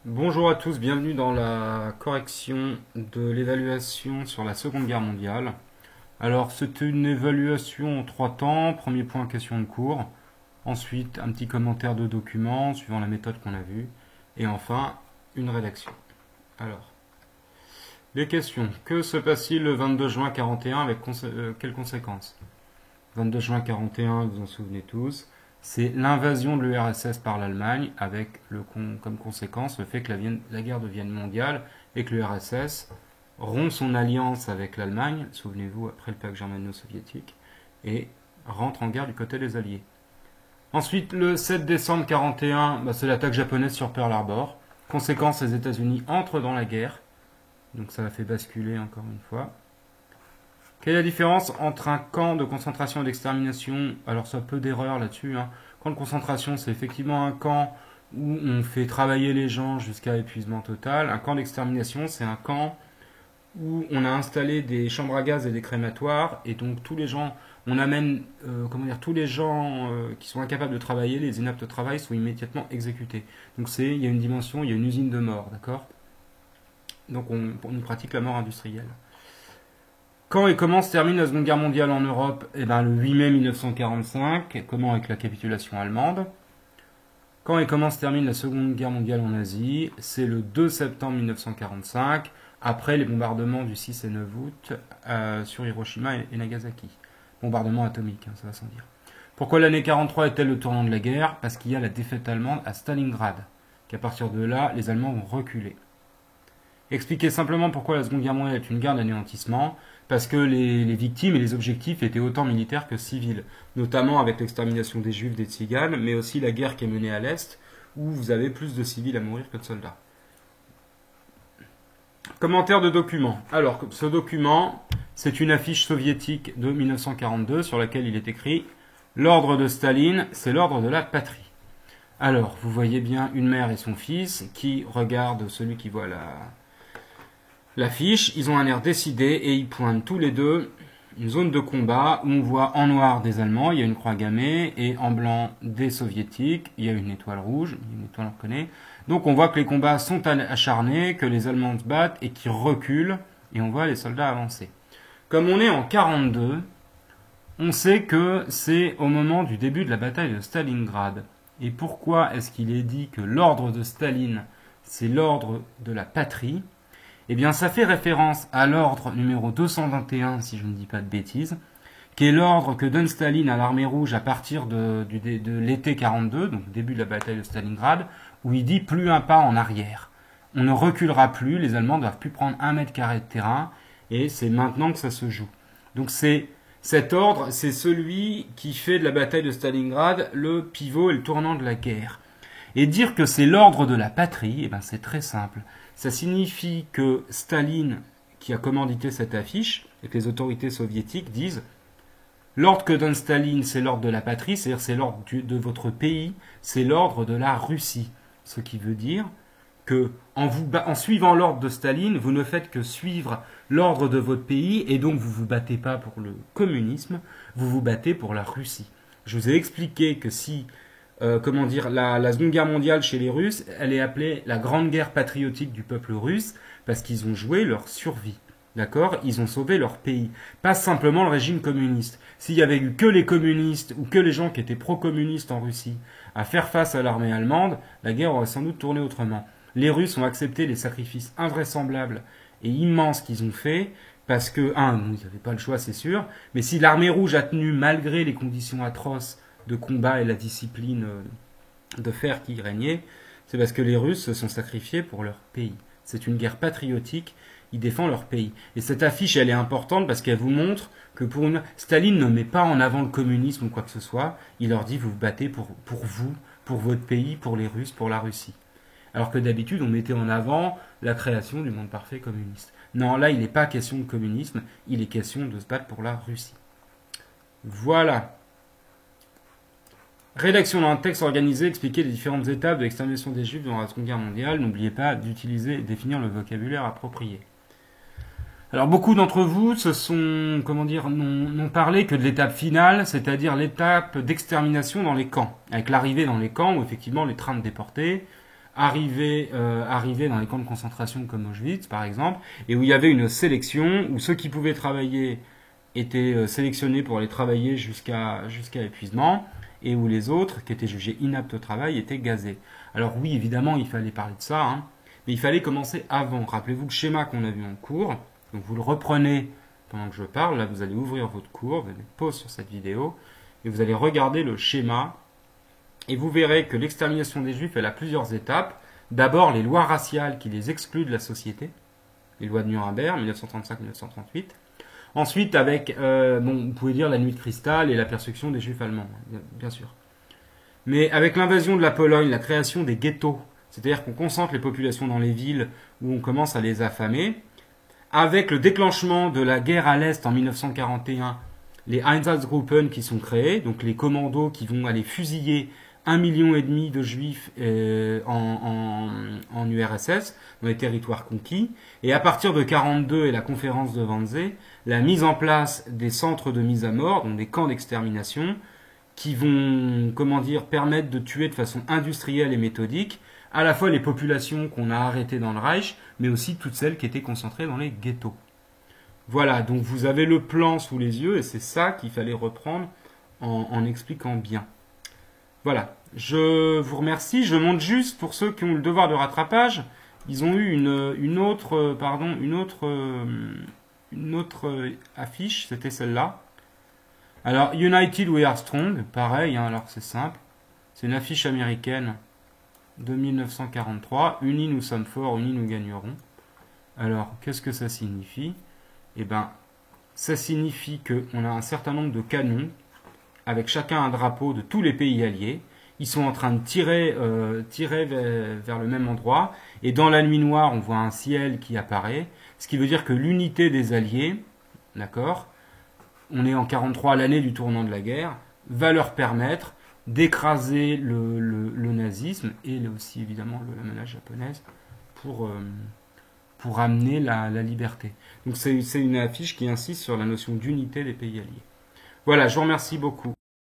Bonjour à tous, bienvenue dans la correction de l'évaluation sur la Seconde Guerre mondiale. Alors, c'est une évaluation en trois temps. Premier point, question de cours. Ensuite, un petit commentaire de document suivant la méthode qu'on a vue. Et enfin, une rédaction. Alors, les questions. Que se passe-t-il le 22 juin 41 avec quelles conséquences? 22 juin 41, vous en souvenez tous, c'est l'invasion de l'URSS par l'Allemagne avec comme conséquence le fait que la guerre devienne mondiale et que l'URSS rompt son alliance avec l'Allemagne, souvenez-vous, après le pacte germano-soviétique, et rentre en guerre du côté des Alliés. Ensuite, le 7 décembre 41, c'est l'attaque japonaise sur Pearl Harbor. Conséquence, les États-Unis entrent dans la guerre, donc ça l'a fait basculer encore une fois. Quelle est la différence entre un camp de concentration et d'extermination? Alors ça a peu d'erreurs là-dessus. Camp de concentration, c'est effectivement un camp où on fait travailler les gens jusqu'à épuisement total. Un camp d'extermination, c'est un camp où on a installé des chambres à gaz et des crématoires, et donc tous les gens, on amène, tous les gens qui sont incapables de travailler, les inaptes au travail, sont immédiatement exécutés. Donc il y a une dimension, il y a une usine de mort, d'accord? Donc on pratique la mort industrielle. Quand et comment se termine la Seconde Guerre mondiale en Europe? Le 8 mai 1945, comment avec la capitulation allemande. Quand et comment se termine la Seconde Guerre mondiale en Asie? C'est le 2 septembre 1945, après les bombardements du 6 et 9 août sur Hiroshima et Nagasaki. Bombardement atomique, ça va sans dire. Pourquoi l'année 43 est-elle le tournant de la guerre? Parce qu'il y a la défaite allemande à Stalingrad, qu'à partir de là, les Allemands vont reculer. Expliquer simplement pourquoi la Seconde Guerre mondiale est une guerre d'anéantissement, parce que les victimes et les objectifs étaient autant militaires que civils, notamment avec l'extermination des Juifs, des Tziganes, mais aussi la guerre qui est menée à l'Est, où vous avez plus de civils à mourir que de soldats. Commentaire de document. Alors, ce document, c'est une affiche soviétique de 1942 sur laquelle il est écrit « L'ordre de Staline, c'est l'ordre de la patrie ». Alors, vous voyez bien une mère et son fils qui regardent celui qui voit l'affiche, ils ont un air décidé et ils pointent tous les deux une zone de combat où on voit en noir des Allemands, il y a une croix gammée, et en blanc des Soviétiques, il y a une étoile rouge, une étoile on reconnaît. Donc on voit que les combats sont acharnés, que les Allemands se battent et qu'ils reculent, et on voit les soldats avancer. Comme on est en 42, on sait que c'est au moment du début de la bataille de Stalingrad. Et pourquoi est-ce qu'il est dit que l'ordre de Staline, c'est l'ordre de la patrie? Eh bien, ça fait référence à l'ordre numéro 221, si je ne dis pas de bêtises, qui est l'ordre que donne Staline à l'armée rouge à partir de l'été 42, donc début de la bataille de Stalingrad, où il dit plus un pas en arrière. On ne reculera plus, les Allemands ne doivent plus prendre 1 m² de terrain, et c'est maintenant que ça se joue. Donc cet ordre, c'est celui qui fait de la bataille de Stalingrad le pivot et le tournant de la guerre. Et dire que c'est l'ordre de la patrie, c'est très simple. Ça signifie que Staline, qui a commandité cette affiche, et que les autorités soviétiques disent l'ordre que donne Staline, c'est l'ordre de la patrie, c'est-à-dire c'est l'ordre de votre pays, c'est l'ordre de la Russie. Ce qui veut dire que en suivant l'ordre de Staline, vous ne faites que suivre l'ordre de votre pays, et donc vous ne vous battez pas pour le communisme, vous vous battez pour la Russie. Je vous ai expliqué que si la Seconde Guerre mondiale chez les Russes, elle est appelée la Grande Guerre patriotique du peuple russe parce qu'ils ont joué leur survie. D'accord? Ils ont sauvé leur pays. Pas simplement le régime communiste. S'il y avait eu que les communistes ou que les gens qui étaient pro-communistes en Russie à faire face à l'armée allemande, la guerre aurait sans doute tourné autrement. Les Russes ont accepté les sacrifices invraisemblables et immenses qu'ils ont faits parce que, ils n'avaient pas le choix, c'est sûr, mais si l'armée rouge a tenu malgré les conditions atroces de combat et la discipline de fer qui régnait, c'est parce que les Russes se sont sacrifiés pour leur pays. C'est une guerre patriotique, ils défendent leur pays. Et cette affiche, elle est importante parce qu'elle vous montre que Staline ne met pas en avant le communisme ou quoi que ce soit, il leur dit vous vous battez pour vous, pour votre pays, pour les Russes, pour la Russie. Alors que d'habitude, on mettait en avant la création du monde parfait communiste. Non, là, il n'est pas question de communisme, il est question de se battre pour la Russie. Voilà. Rédaction d'un texte organisé, expliquer les différentes étapes de l'extermination des Juifs durant la Seconde Guerre mondiale. N'oubliez pas d'utiliser et définir le vocabulaire approprié. Alors beaucoup d'entre vous n'ont parlé que de l'étape finale, c'est-à-dire l'étape d'extermination dans les camps, avec l'arrivée dans les camps où effectivement les trains de déportés arrivaient dans les camps de concentration comme Auschwitz, par exemple, et où il y avait une sélection, où ceux qui pouvaient travailler étaient sélectionnés pour aller travailler jusqu'à épuisement, et où les autres, qui étaient jugés inaptes au travail, étaient gazés. Alors oui, évidemment, il fallait parler de ça, hein, mais il fallait commencer avant. Rappelez-vous le schéma qu'on a vu en cours, donc vous le reprenez pendant que je parle, là vous allez ouvrir votre cours, vous allez pause sur cette vidéo, et vous allez regarder le schéma, et vous verrez que l'extermination des Juifs, elle a plusieurs étapes. D'abord, les lois raciales qui les excluent de la société, les lois de Nuremberg, 1935-1938. Ensuite, avec, vous pouvez dire la nuit de cristal et la persécution des Juifs allemands, bien sûr. Mais avec l'invasion de la Pologne, la création des ghettos, c'est-à-dire qu'on concentre les populations dans les villes où on commence à les affamer, avec le déclenchement de la guerre à l'Est en 1941, les Einsatzgruppen qui sont créés, donc les commandos qui vont aller fusiller 1,5 million de Juifs en URSS, dans les territoires conquis. Et à partir de 1942 et la conférence de Wannsee, la mise en place des centres de mise à mort, donc des camps d'extermination, qui vont, permettre de tuer de façon industrielle et méthodique à la fois les populations qu'on a arrêtées dans le Reich, mais aussi toutes celles qui étaient concentrées dans les ghettos. Voilà, donc vous avez le plan sous les yeux, et c'est ça qu'il fallait reprendre en expliquant bien. Voilà, je vous remercie. Je montre juste pour ceux qui ont le devoir de rattrapage, ils ont eu une autre affiche, c'était celle-là. Alors, United We Are Strong, pareil, hein, alors c'est simple. C'est une affiche américaine de 1943. Unis nous sommes forts, unis nous gagnerons. Alors, qu'est-ce que ça signifie? Eh bien, ça signifie qu'on a un certain nombre de canons, avec chacun un drapeau de tous les pays alliés. Ils sont en train de tirer vers le même endroit. Et dans la nuit noire, on voit un ciel qui apparaît. Ce qui veut dire que l'unité des alliés, d'accord, on est en 43 à l'année du tournant de la guerre, va leur permettre d'écraser le nazisme et aussi évidemment la menace japonaise pour amener la liberté. Donc c'est une affiche qui insiste sur la notion d'unité des pays alliés. Voilà, je vous remercie beaucoup.